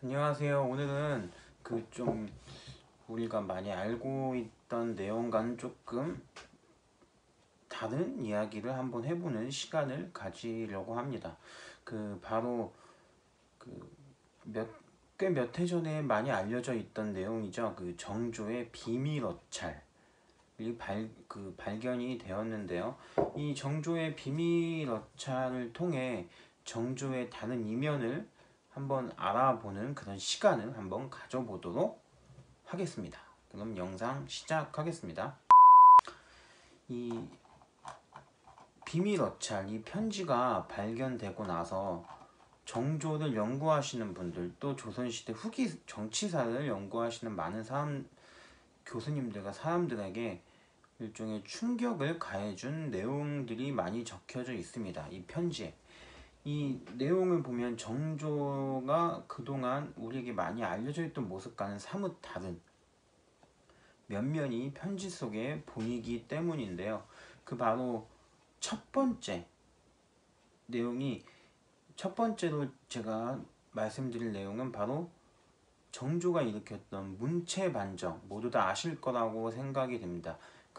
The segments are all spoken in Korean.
안녕하세요. 오늘은 좀 우리가 많이 알고 있던 내용과는 조금 다른 이야기를 한번 해보는 시간을 가지려고 합니다. 바로 꽤 몇 해 전에 많이 알려져 있던 내용이죠. 정조의 비밀 어찰이 발견이 되었는데요. 이 정조의 비밀 어찰을 통해 정조의 다른 이면을 한번 알아보는 그런 시간을 한번 가져보도록 하겠습니다. 그럼 영상 시작하겠습니다. 이 비밀 어찰, 이 편지가 발견되고 나서 정조를 연구하시는 분들, 또 조선시대 후기 정치사를 연구하시는 많은 교수님들과 사람들에게 일종의 충격을 가해준 내용들이 많이 적혀져 있습니다. 이 편지에. 이 내용을 보면 정조가 그동안 우리에게 많이 알려져 있던 모습과는 사뭇 다른 면면이 편지 속에 보이기 때문인데요. 바로 첫 번째 내용이, 첫 번째로 제가 말씀드릴 내용은 바로 정조가 일으켰던 문체반정, 모두 다 아실 거라고 생각이 됩니다.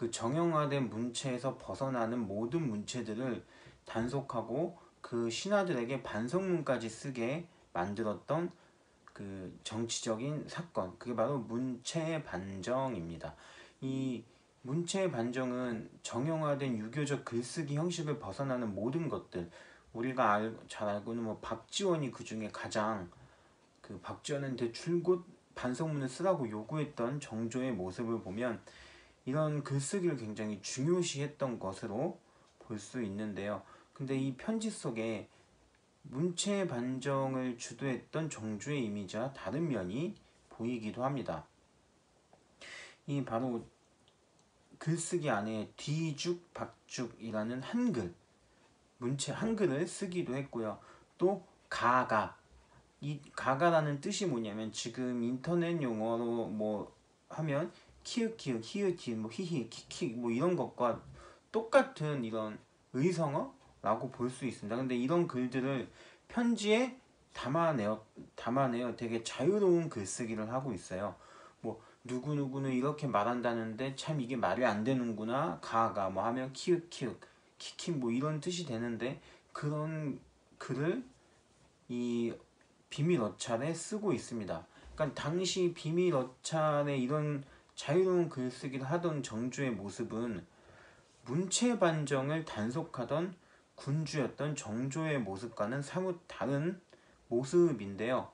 정형화된 문체에서 벗어나는 모든 문체들을 단속하고 그 신하들에게 반성문까지 쓰게 만들었던 정치적인 사건, 그게 바로 문체반정입니다. 이 문체반정은 정형화된 유교적 글쓰기 형식을 벗어나는 모든 것들, 우리가 잘 알고 있는 박지원이 그 중에 가장, 박지원한테 줄곧 반성문을 쓰라고 요구했던 정조의 모습을 보면 이런 글쓰기를 굉장히 중요시했던 것으로 볼 수 있는데요. 근데 이 편지 속에 문체 반정을 주도했던 정조의 이미지와 다른 면이 보이기도 합니다. 이 바로 글쓰기 안에 뒤죽, 박죽이라는 한글, 문체 한글을 쓰기도 했고요. 또 가가, 이 가가라는 뜻이 뭐냐면 지금 인터넷 용어로 하면 키읔키읔, 히읗히읗, 히히, 키키 이런 것과 똑같은 이런 의성어라고 볼 수 있습니다. 근데 이런 글들을 편지에 담아내어 되게 자유로운 글쓰기를 하고 있어요. 누구누구는 이렇게 말한다는데 참 이게 말이 안 되는구나. 가가 하면 키읔키읔, 키키 이런 뜻이 되는데 그런 글을 이 비밀 어찰에 쓰고 있습니다. 그러니까 당시 비밀 어찰에 이런 자유로운 글쓰기를 하던 정조의 모습은 문체반정을 단속하던 군주였던 정조의 모습과는 사뭇 다른 모습인데요.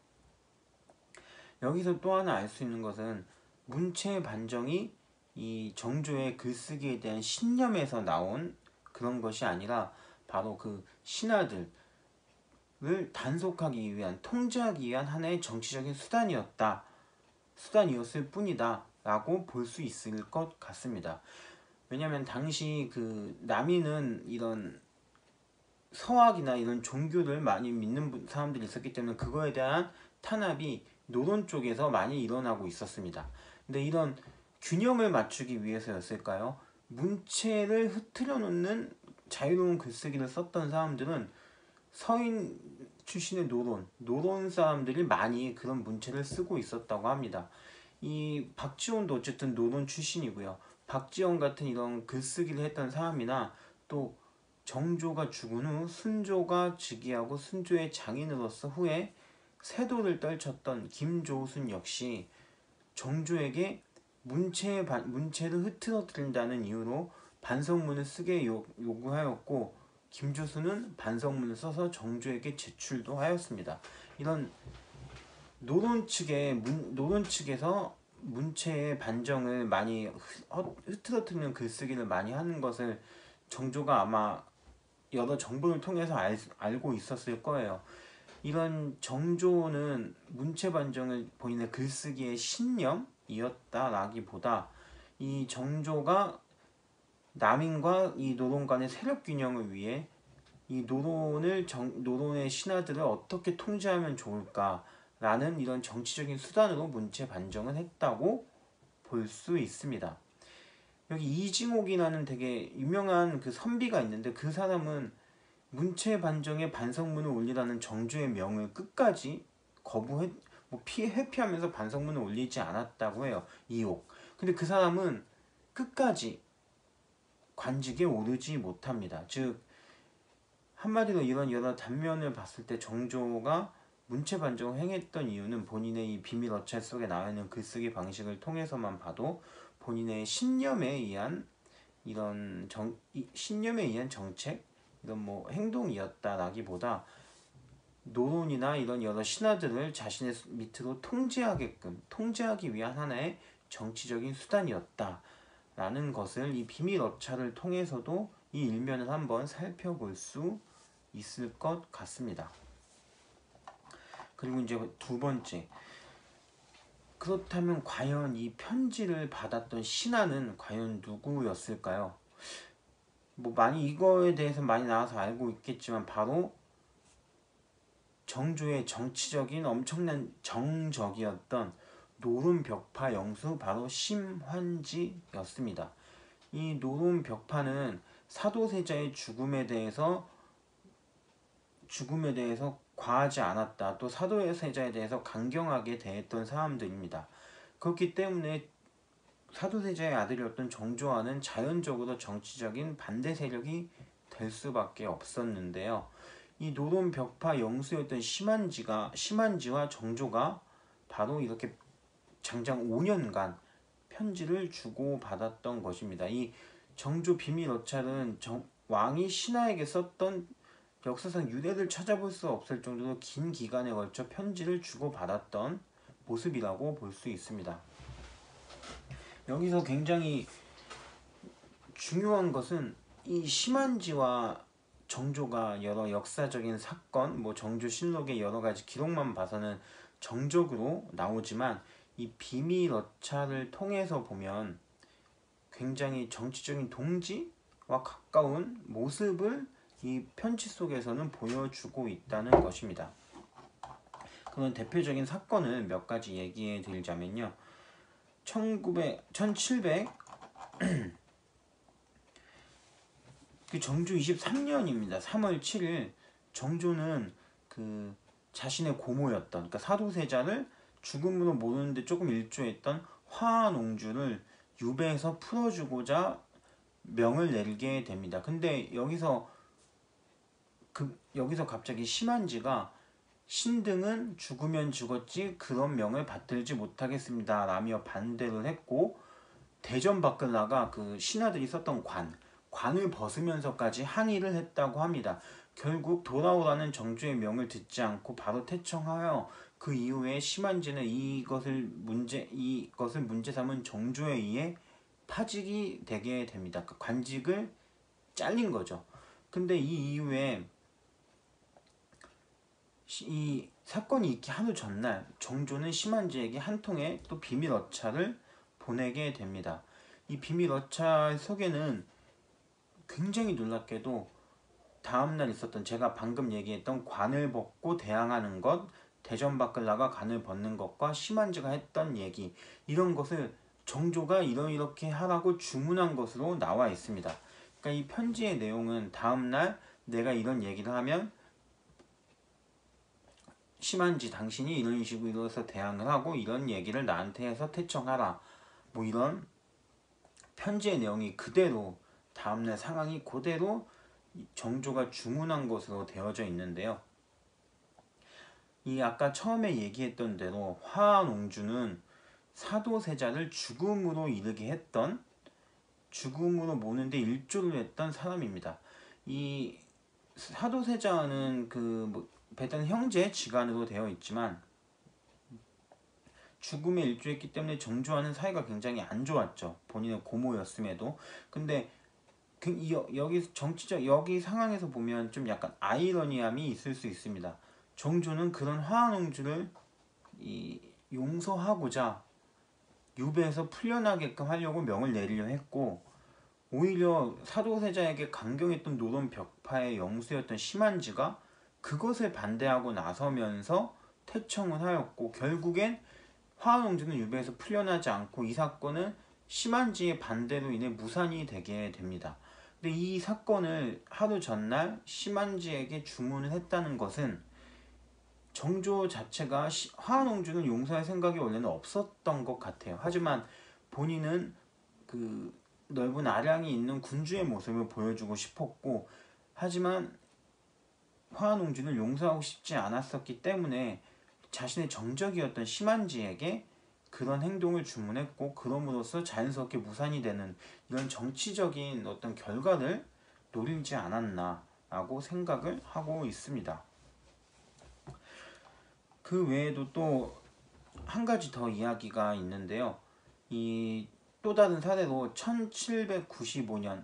여기서 또 하나 알 수 있는 것은 문체반정이 이 정조의 글쓰기에 대한 신념에서 나온 그런 것이 아니라 바로 신하들을 단속하기 위한, 통제하기 위한 하나의 정치적인 수단이었을 뿐이다 라고 볼 수 있을 것 같습니다. 왜냐하면 당시 남이는 이런 서학이나 이런 종교를 많이 믿는 사람들이 있었기 때문에 그거에 대한 탄압이 노론 쪽에서 많이 일어나고 있었습니다. 근데 이런 균형을 맞추기 위해서였을까요? 문체를 흐트려 놓는 자유로운 글쓰기를 썼던 사람들은 서인 출신의 노론 사람들이 많이 그런 문체를 쓰고 있었다고 합니다. 이 박지원도 어쨌든 노론 출신이고요. 박지원 같은 이런 글쓰기를 했던 사람이나 또 정조가 죽은 후 순조가 즉위하고 순조의 장인으로서 후에 세도를 떨쳤던 김조순 역시 정조에게 문체를 흐트러뜨린다는 이유로 반성문을 쓰게 요구하였고, 김조순은 반성문을 써서 정조에게 제출도 하였습니다. 이런 노론 측에서 문체의 반정을 많이 흐트러뜨리는 글쓰기를 많이 하는 것을 정조가 아마 여러 정보를 통해서 알고 있었을 거예요. 이런 정조는 문체 반정을 본인의 글쓰기의 신념이었다라기보다 이 정조가 남인과 이 노론 간의 세력 균형을 위해 이 노론의 신하들을 어떻게 통제하면 좋을까라는 이런 정치적인 수단으로 문체 반정을 했다고 볼 수 있습니다. 여기 이징옥이라는 되게 유명한 선비가 있는데 그 사람은 문체 반정에 반성문을 올리라는 정조의 명을 끝까지 뭐 회피하면서 반성문을 올리지 않았다고 해요. 이옥. 근데 그 사람은 끝까지 관직에 오르지 못합니다. 즉 한마디로 이런 여러 단면을 봤을 때 정조가 문체반정을 행했던 이유는 본인의 이 비밀 어찰 속에 나와 있는 글쓰기 방식을 통해서만 봐도 본인의 신념에 의한 신념에 의한 정책, 이런 뭐 행동이었다라기보다 노론이나 이런 여러 신하들을 자신의 밑으로 통제하기 위한 하나의 정치적인 수단이었다라는 것을 이 비밀 어찰을 통해서도 이 일면을 한번 살펴볼 수 있을 것 같습니다. 그리고 이제 두 번째, 그렇다면 과연 이 편지를 받았던 신하는 과연 누구였을까요? 뭐 많이 이거에 대해서 많이 나와서 알고 있겠지만 바로 정조의 정치적인 엄청난 정적이었던 노론벽파 영수 바로 심환지였습니다. 이 노론벽파는 사도세자의 죽음에 대해서 과하지 않았다. 또 사도세자에 대해서 강경하게 대했던 사람들입니다. 그렇기 때문에 사도세자의 아들이었던 정조와는 자연적으로 정치적인 반대 세력이 될 수밖에 없었는데요. 이 노론벽파 영수였던 심한지와 정조가 바로 이렇게 장장 5년간 편지를 주고받았던 것입니다. 이 정조 비밀 어찰은 왕이 신하에게 썼던 역사상 유례를 찾아볼 수 없을 정도로 긴 기간에 걸쳐 편지를 주고받았던 모습이라고 볼 수 있습니다. 여기서 굉장히 중요한 것은 이 심한지와 정조가 여러 역사적인 사건, 뭐 정조실록의 여러 가지 기록만 봐서는 정적으로 나오지만 이 비밀 어찰을 통해서 보면 굉장히 정치적인 동지와 가까운 모습을 이 편지 속에서는 보여주고 있다는 것입니다. 그런 대표적인 사건을 몇 가지 얘기해 드리자면요. 1700 정조 23년입니다. 3월 7일 정조는 그 자신의 고모였던, 그러니까 사도세자를 죽음으로 모르는데 조금 일조했던 화농주를 유배해서 풀어주고자 명을 내리게 됩니다. 근데 여기서 갑자기 심한지가 신등은 죽으면 죽었지 그런 명을 받들지 못하겠습니다 라며 반대를 했고, 대전 밖을 나가 그 신하들이 썼던 관을 벗으면서까지 항의를 했다고 합니다. 결국 돌아오라는 정조의 명을 듣지 않고 바로 퇴청하여 그 이후에 심한지는 이것을 문제 삼은 정조에 의해 파직이 되게 됩니다. 그러니까 관직을 잘린 거죠. 근데 이 이후에 이 사건이 있기 하루 전날 정조는 심한지에게 한 통의 또 비밀 어찰을 보내게 됩니다. 이 비밀 어찰 속에는 굉장히 놀랍게도 다음날 있었던 제가 방금 얘기했던 관을 벗고 대항하는 것, 대전 밖을 나가 관을 벗는 것과 심한지가 했던 얘기, 이런 것을 정조가 이렇게 하라고 주문한 것으로 나와 있습니다. 그러니까 이 편지의 내용은 다음날 내가 이런 얘기를 하면 심한지 당신이 이런 식으로 이뤄서 대항을 하고 이런 얘기를 나한테 해서 퇴청하라, 뭐 이런 편지의 내용이 그대로 다음날 상황이 그대로 정조가 주문한 것으로 되어져 있는데요. 이 아까 처음에 얘기했던 대로 화농주는 사도세자를 죽음으로 모는데 일조를 했던 사람입니다. 이 사도세자는 배단 형제 지간으로 되어 있지만 죽음에 일조했기 때문에 정조와는 사이가 굉장히 안 좋았죠. 본인의 고모였음에도. 근데 여기 상황에서 보면 좀 약간 아이러니함이 있을 수 있습니다. 정조는 그런 화농주를 용서하고자 유배해서 풀려나게끔 하려고 명을 내리려 했고, 오히려 사도세자에게 강경했던 노론벽파의 영수였던 심한지가 그것을 반대하고 나서면서 퇴청을 하였고, 결국엔 화농주는 유배해서 풀려나지 않고 이 사건은 심한지의 반대로 인해 무산이 되게 됩니다. 근데 이 사건을 하루 전날 심한지에게 주문을 했다는 것은 정조 자체가 화한옹주를 용서할 생각이 원래는 없었던 것 같아요. 하지만 본인은 그 넓은 아량이 있는 군주의 모습을 보여주고 싶었고, 하지만 화한옹주를 용서하고 싶지 않았었기 때문에 자신의 정적이었던 심한지에게 그런 행동을 주문했고, 그럼으로써 자연스럽게 무산이 되는 이런 정치적인 어떤 결과를 노리지 않았나라고 생각을 하고 있습니다. 그 외에도 또 한 가지 더 이야기가 있는데요. 이 또 다른 사례로 1795년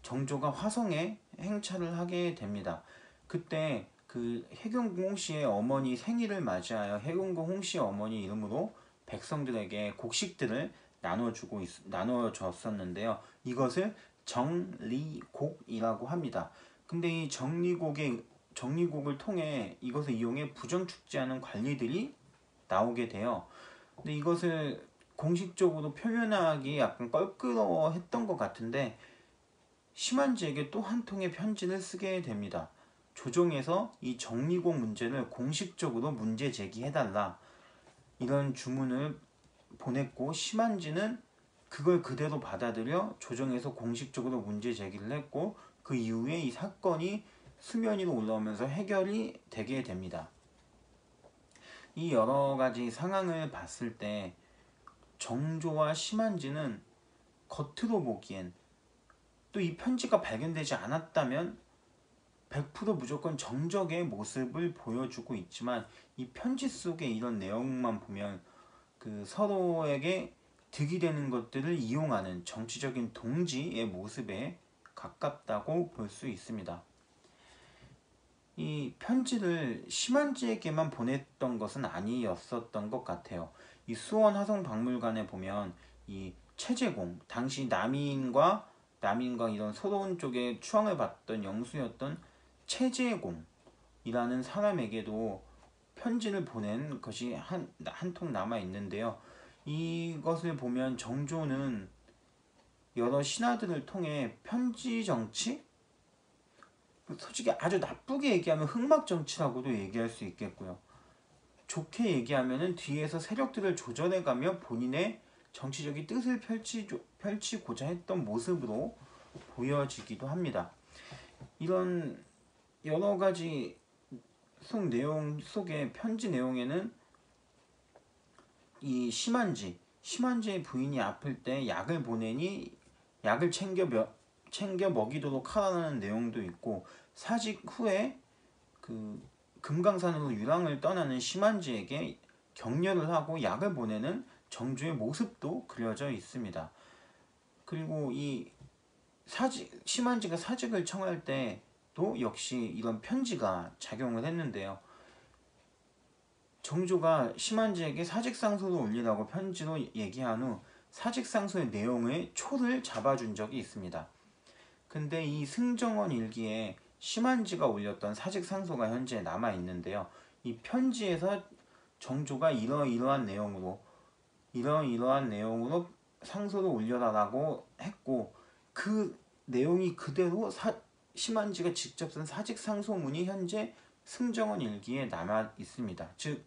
정조가 화성에 행차를 하게 됩니다. 그때 그 해경궁 홍씨의 어머니 생일을 맞이하여 해경궁 홍씨의 어머니 이름으로 백성들에게 곡식들을 나눠줬었는데요. 이것을 정리곡이라고 합니다. 근데 이 정리곡을 통해 이것을 이용해 부정축제하는 관리들이 나오게 돼요. 근데 이것을 공식적으로 표현하기 약간 껄끄러워했던 것 같은데, 심한지에게 또 한 통의 편지를 쓰게 됩니다. 조정에서 이 정리곡 문제를 공식적으로 문제 제기해달라, 이런 주문을 보냈고, 심한지는 그걸 그대로 받아들여 조정에서 공식적으로 문제 제기를 했고, 그 이후에 이 사건이 수면 위로 올라오면서 해결이 되게 됩니다. 이 여러 가지 상황을 봤을 때 정조와 심한지는 겉으로 보기엔, 또 이 편지가 발견되지 않았다면 100% 무조건 정적의 모습을 보여주고 있지만, 이 편지 속의 이런 내용만 보면 그 서로에게 득이 되는 것들을 이용하는 정치적인 동지의 모습에 가깝다고 볼 수 있습니다. 이 편지를 심한지에게만 보냈던 것은 아니었었던 것 같아요. 이 수원 화성박물관에 보면 이 최재공, 당시 남인과 이런 소론 쪽에 추앙을 받던 영수였던 최재공이라는 사람에게도 편지를 보낸 것이 한 통 남아 있는데요. 이것을 보면 정조는 여러 신하들을 통해 편지 정치? 솔직히 아주 나쁘게 얘기하면 흑막 정치라고도 얘기할 수 있겠고요. 좋게 얘기하면은 뒤에서 세력들을 조절해가며 본인의 정치적인 뜻을 펼치고자 했던 모습으로 보여지기도 합니다. 이런 여러 가지 내용 속의 편지 내용에는 이 심한지의 부인이 아플 때 약을 보내니 약을 챙겨 먹이도록 하라는 내용도 있고, 사직 후에 그 금강산으로 유랑을 떠나는 심한지에게 격려를 하고 약을 보내는 정조의 모습도 그려져 있습니다. 그리고 이 심한지가 사직을 청할 때도 역시 이런 편지가 작용을 했는데요. 정조가 심한지에게 사직상소를 올리라고 편지로 얘기한 후 사직상소의 내용의 초를 잡아준 적이 있습니다. 근데 이 승정원 일기에 심한지가 올렸던 사직상소가 현재 남아있는데요. 이 편지에서 정조가 이러이러한 내용으로 상소를 올려라라고 했고, 그 내용이 그대로 심한지가 직접 쓴 사직상소문이 현재 승정원 일기에 남아 있습니다. 즉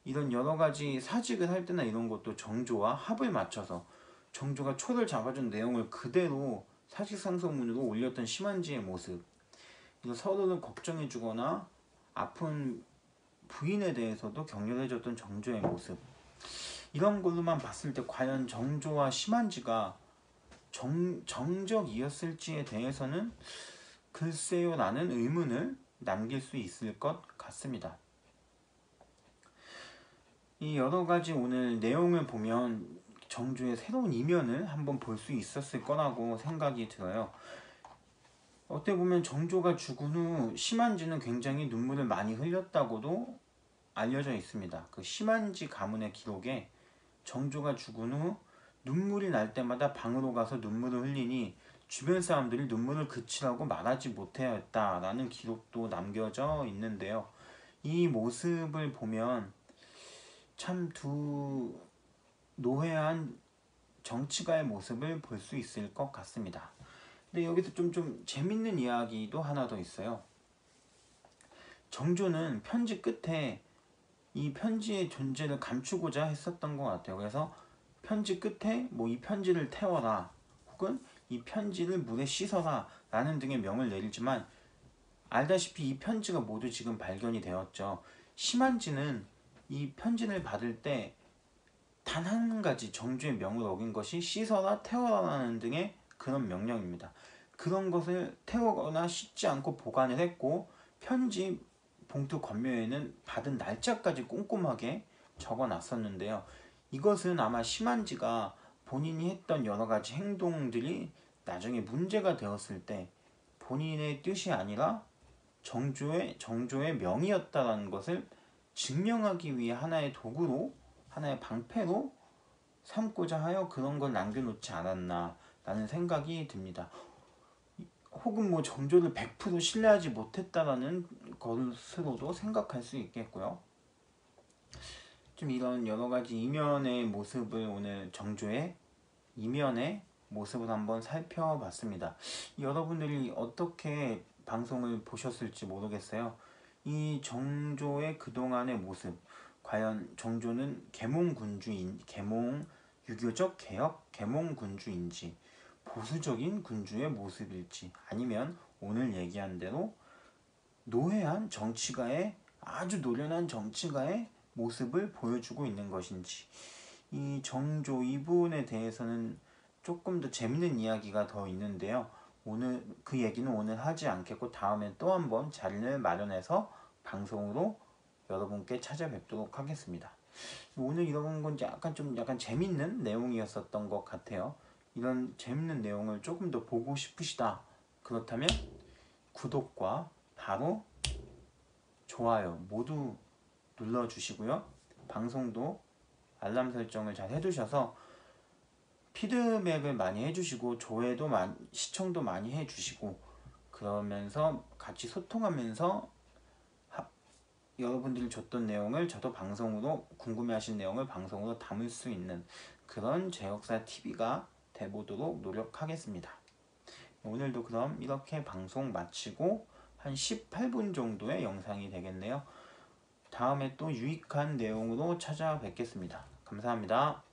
이런 여러 가지 사직을 할 때나 이런 것도 정조와 합을 맞춰서 정조가 초를 잡아준 내용을 그대로 사직상소문으로 올렸던 심한지의 모습, 서로를 걱정해주거나 아픈 부인에 대해서도 격려해줬던 정조의 모습, 이런 걸로만 봤을 때 과연 정조와 심한지가 정적이었을지에 대해서는 글쎄요 라는 의문을 남길 수 있을 것 같습니다. 이 여러 가지 오늘 내용을 보면 정조의 새로운 이면을 한번 볼 수 있었을 거라고 생각이 들어요. 어떻게 보면 정조가 죽은 후 심한지는 굉장히 눈물을 많이 흘렸다고도 알려져 있습니다. 그 심한지 가문의 기록에 정조가 죽은 후 눈물이 날 때마다 방으로 가서 눈물을 흘리니 주변 사람들이 눈물을 그치라고 말하지 못하였다라는 기록도 남겨져 있는데요. 이 모습을 보면 참 두 노회한 정치가의 모습을 볼 수 있을 것 같습니다. 근데 여기서 좀 재밌는 이야기도 하나 더 있어요. 정조는 편지 끝에 이 편지의 존재를 감추고자 했었던 것 같아요. 그래서 편지 끝에 뭐 이 편지를 태워라 혹은 이 편지를 물에 씻어라 라는 등의 명을 내리지만, 알다시피 이 편지가 모두 지금 발견이 되었죠. 심한지는 이 편지를 받을 때 단 한 가지 정조의 명을 어긴 것이 씻어라 태워라라는 등의 그런 명령입니다. 그런 것을 태우거나 씻지 않고 보관을 했고, 편지 봉투 겉면에는 받은 날짜까지 꼼꼼하게 적어놨었는데요. 이것은 아마 심한지가 본인이 했던 여러 가지 행동들이 나중에 문제가 되었을 때 본인의 뜻이 아니라 정조의 명이었다는 것을 증명하기 위해 하나의 도구로, 하나의 방패로 삼고자 하여 그런 걸 남겨놓지 않았나 라는 생각이 듭니다. 혹은 뭐 정조를 100% 신뢰하지 못했다라는 것으로도 생각할 수 있겠고요. 좀 이런 여러 가지 이면의 모습을 오늘 정조의 이면의 모습을 한번 살펴봤습니다. 여러분들이 어떻게 방송을 보셨을지 모르겠어요. 이 정조의 그동안의 모습, 과연 정조는 계몽 유교적 개혁 계몽군주인지 보수적인 군주의 모습일지, 아니면 오늘 얘기한 대로 노회한 정치가의, 아주 노련한 정치가의 모습을 보여주고 있는 것인지, 이 정조 이분에 대해서는 조금 더 재밌는 이야기가 더 있는데요. 오늘 그 얘기는 오늘 하지 않겠고 다음에 또 한번 자리를 마련해서 방송으로 여러분께 찾아뵙도록 하겠습니다. 오늘 이런 건 약간 재밌는 내용이었었던 것 같아요. 이런 재밌는 내용을 조금 더 보고 싶으시다. 그렇다면 구독과 바로 좋아요 모두 눌러주시고요. 방송도 알람 설정을 잘 해두셔서 피드백을 많이 해주시고 조회도 시청도 많이 해주시고, 그러면서 같이 소통하면서 여러분들이 줬던 내용을 저도 방송으로, 궁금해하신 내용을 방송으로 담을 수 있는 그런 제역사 TV가 돼보도록 노력하겠습니다. 오늘도 그럼 이렇게 방송 마치고 한 18분 정도의 영상이 되겠네요. 다음에 또 유익한 내용으로 찾아뵙겠습니다. 감사합니다.